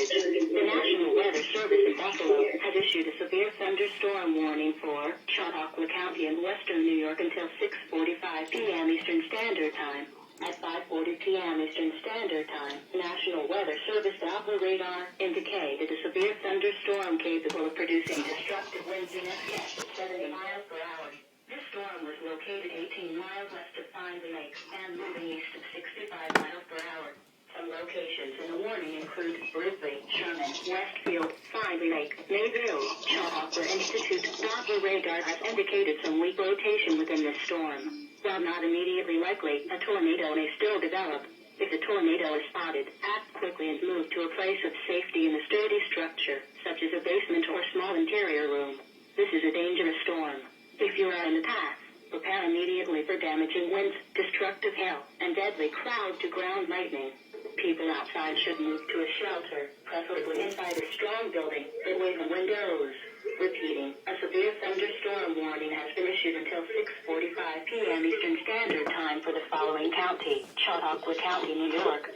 The National Weather Service in Buffalo has issued a severe thunderstorm warning for Chautauqua County in western New York until 6:45 p.m. Eastern Standard Time. At 5:40 p.m. Eastern Standard Time, National Weather Service Doppler radar indicated a severe thunderstorm capable of producing destructive winds in excess of 70 miles per hour. This storm was located 18 miles west of Pine Lake and moving east of 65 miles per hour. Some locations in the warning include Ridley, Sherman, Westfield, Pine Lake, Mayville. Chautauqua Institute Doppler radar has indicated some weak rotation within this storm. While not immediately likely, a tornado may still develop. If the tornado is spotted, act quickly and move to a place of safety in a sturdy structure, such as a basement or small interior room. This is a dangerous storm. If you are in the path, prepare immediately for damaging winds, destructive hail, and deadly cloud-to-ground lightning. People outside should move to a shelter, preferably inside a strong building, away from windows. Repeating, a severe thunderstorm warning has been issued until 6:45 p.m. Eastern Standard Time for the following county: Chautauqua County, New York.